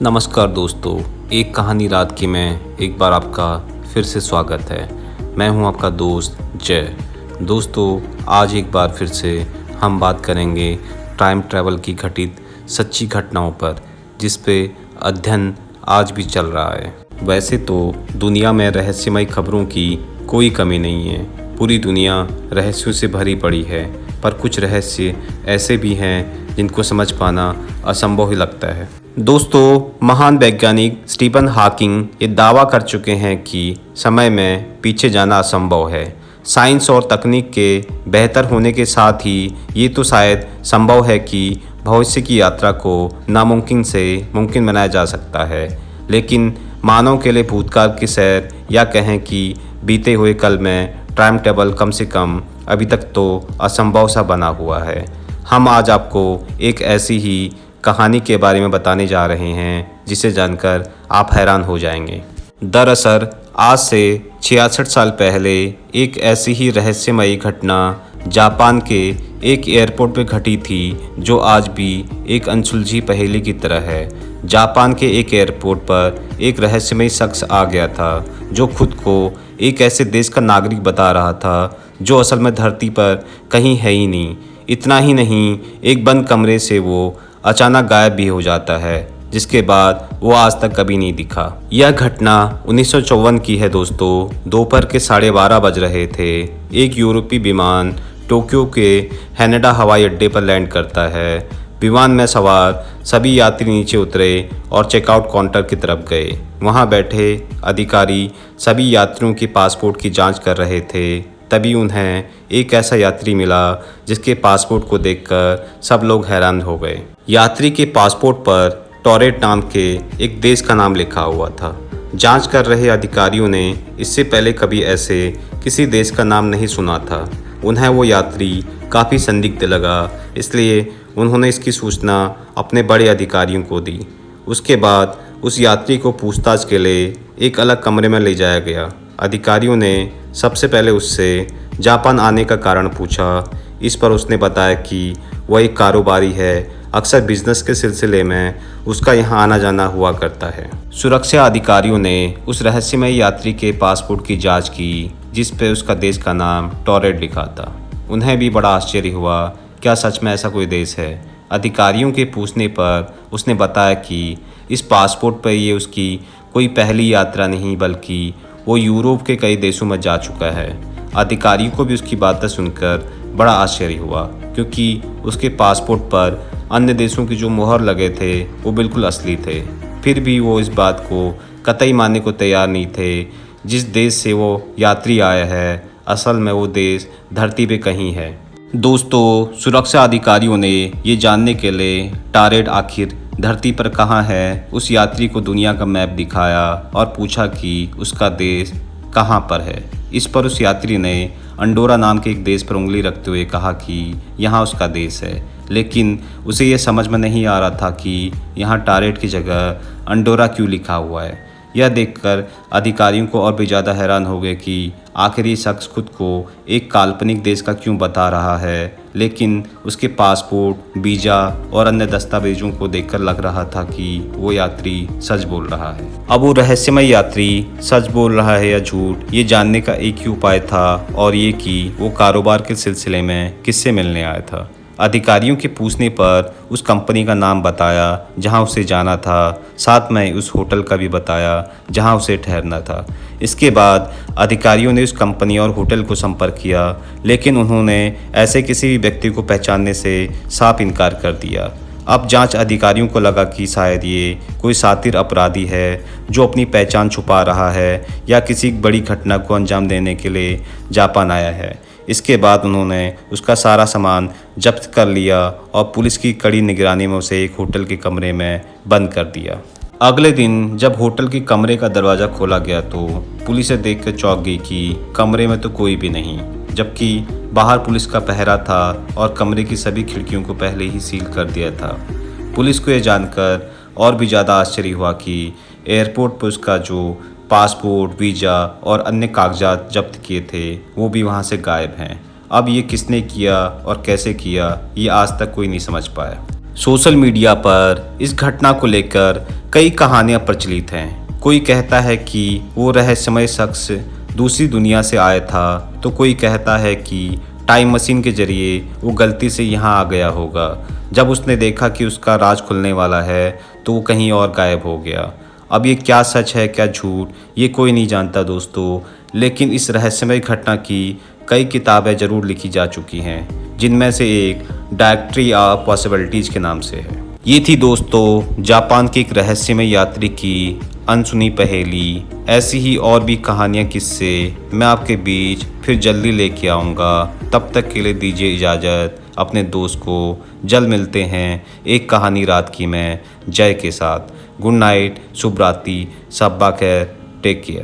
नमस्कार दोस्तों, एक कहानी रात की में एक बार आपका फिर से स्वागत है। मैं हूं आपका दोस्त जय। दोस्तों, आज एक बार फिर से हम बात करेंगे टाइम ट्रैवल की घटित सच्ची घटनाओं पर, जिस पे अध्ययन आज भी चल रहा है। वैसे तो दुनिया में रहस्यमय खबरों की कोई कमी नहीं है, पूरी दुनिया रहस्यों से भरी पड़ी है, पर कुछ रहस्य ऐसे भी हैं जिनको समझ पाना असंभव ही लगता है। दोस्तों, महान वैज्ञानिक स्टीफन हॉकिंग ये दावा कर चुके हैं कि समय में पीछे जाना असंभव है। साइंस और तकनीक के बेहतर होने के साथ ही ये तो शायद संभव है कि भविष्य की यात्रा को नामुमकिन से मुमकिन बनाया जा सकता है, लेकिन मानव के लिए भूतकाल की सैर या कहें कि बीते हुए कल में टाइम ट्रैवल कम से कम अभी तक तो असंभव सा बना हुआ है। हम आज आपको एक ऐसी ही कहानी के बारे में बताने जा रहे हैं जिसे जानकर आप हैरान हो जाएंगे। दरअसल आज से 66 साल पहले एक ऐसी ही रहस्यमयी घटना जापान के एक एयरपोर्ट पर घटी थी जो आज भी एक अनसुलझी पहेली की तरह है। जापान के एक एयरपोर्ट पर एक रहस्यमयी शख्स आ गया था जो खुद को एक ऐसे देश का नागरिक बता रहा था जो असल में धरती पर कहीं है ही नहीं। इतना ही नहीं, एक बंद कमरे से वो अचानक गायब भी हो जाता है, जिसके बाद वो आज तक कभी नहीं दिखा। यह घटना 1954 की है दोस्तों। दोपहर के 12:30 बज रहे थे। एक यूरोपीय विमान टोक्यो के हैनेडा हवाई अड्डे पर लैंड करता है। विमान में सवार सभी यात्री नीचे उतरे और चेकआउट काउंटर की तरफ गए। वहां बैठे अधिकारी सभी यात्रियों के पासपोर्ट की जांच कर रहे थे। तभी उन्हें एक ऐसा यात्री मिला जिसके पासपोर्ट को देखकर सब लोग हैरान हो गए। यात्री के पासपोर्ट पर टोरेट नाम के एक देश का नाम लिखा हुआ था। जांच कर रहे अधिकारियों ने इससे पहले कभी ऐसे किसी देश का नाम नहीं सुना था। उन्हें वो यात्री काफ़ी संदिग्ध लगा, इसलिए उन्होंने इसकी सूचना अपने बड़े अधिकारियों को दी। उसके बाद उस यात्री को पूछताछ के लिए एक अलग कमरे में ले जाया गया। अधिकारियों ने सबसे पहले उससे जापान आने का कारण पूछा। इस पर उसने बताया कि वह एक कारोबारी है, अक्सर बिजनेस के सिलसिले में उसका यहाँ आना जाना हुआ करता है। सुरक्षा अधिकारियों ने उस रहस्यमय यात्री के पासपोर्ट की जांच की, जिस पे उसका देश का नाम टोरेट लिखा था। उन्हें भी बड़ा आश्चर्य हुआ, क्या सच में ऐसा कोई देश है? अधिकारियों के पूछने पर उसने बताया कि इस पासपोर्ट पर ये उसकी कोई पहली यात्रा नहीं, बल्कि वो यूरोप के कई देशों में जा चुका है। अधिकारियों को भी उसकी बातें सुनकर बड़ा आश्चर्य हुआ, क्योंकि उसके पासपोर्ट पर अन्य देशों की जो मुहर लगे थे वो बिल्कुल असली थे। फिर भी वो इस बात को कतई मानने को तैयार नहीं थे, जिस देश से वो यात्री आया है असल में वो देश धरती पे कहीं है। दोस्तों, सुरक्षा अधिकारियों ने ये जानने के लिए टोरेट आखिर धरती पर कहाँ है, उस यात्री को दुनिया का मैप दिखाया और पूछा कि उसका देश कहाँ पर है। इस पर उस यात्री ने अंडोरा नाम के एक देश पर उंगली रखते हुए कहा कि यहाँ उसका देश है, लेकिन उसे यह समझ में नहीं आ रहा था कि यहाँ टोरेट की जगह अंडोरा क्यों लिखा हुआ है। यह देखकर अधिकारियों को और भी ज़्यादा हैरान हो गए कि आखिर ये शख्स खुद को एक काल्पनिक देश का क्यों बता रहा है, लेकिन उसके पासपोर्ट, वीज़ा और अन्य दस्तावेजों को देखकर लग रहा था कि वो यात्री सच बोल रहा है। अब वो रहस्यमय यात्री सच बोल रहा है या झूठ, ये जानने का एक ही उपाय था, और ये कि वो कारोबार के सिलसिले में किससे मिलने आया था। अधिकारियों के पूछने पर उस कंपनी का नाम बताया जहां उसे जाना था, साथ में उस होटल का भी बताया जहां उसे ठहरना था। इसके बाद अधिकारियों ने उस कंपनी और होटल को संपर्क किया, लेकिन उन्होंने ऐसे किसी भी व्यक्ति को पहचानने से साफ इनकार कर दिया। अब जांच अधिकारियों को लगा कि शायद ये कोई शातिर अपराधी है जो अपनी पहचान छुपा रहा है या किसी बड़ी घटना को अंजाम देने के लिए जापान आया है। इसके बाद उन्होंने उसका सारा सामान जब्त कर लिया और पुलिस की कड़ी निगरानी में उसे एक होटल के कमरे में बंद कर दिया। अगले दिन जब होटल के कमरे का दरवाज़ा खोला गया तो पुलिस देखकर चौंक गई कि कमरे में तो कोई भी नहीं, जबकि बाहर पुलिस का पहरा था और कमरे की सभी खिड़कियों को पहले ही सील कर दिया था। पुलिस को यह जानकर और भी ज़्यादा आश्चर्य हुआ कि एयरपोर्ट पर उसका जो पासपोर्ट, वीज़ा और अन्य कागजात जब्त किए थे वो भी वहाँ से गायब हैं। अब ये किसने किया और कैसे किया, ये आज तक कोई नहीं समझ पाया। सोशल मीडिया पर इस घटना को लेकर कई कहानियां प्रचलित हैं। कोई कहता है कि वो रहस्यमय शख्स दूसरी दुनिया से आया था, तो कोई कहता है कि टाइम मशीन के जरिए वो गलती से यहाँ आ गया होगा। जब उसने देखा कि उसका राज खुलने वाला है तो वो कहीं और गायब हो गया। अब ये क्या सच है क्या झूठ, ये कोई नहीं जानता दोस्तों, लेकिन इस रहस्यमय घटना की कई किताबें ज़रूर लिखी जा चुकी हैं, जिनमें से एक डायरेक्टरी ऑफ पॉसिबिलिटीज़ के नाम से है। ये थी दोस्तों जापान के एक रहस्यमय यात्री की अनसुनी पहेली। ऐसी ही और भी कहानियाँ किस्से मैं आपके बीच फिर जल्दी लेके आऊँगा। तब तक के लिए दीजिए इजाज़त। अपने दोस्त को जल्द मिलते हैं एक कहानी रात की में जय के साथ। गुड नाइट, शुभ रात्रि, शब्बा खैर, टेक केयर।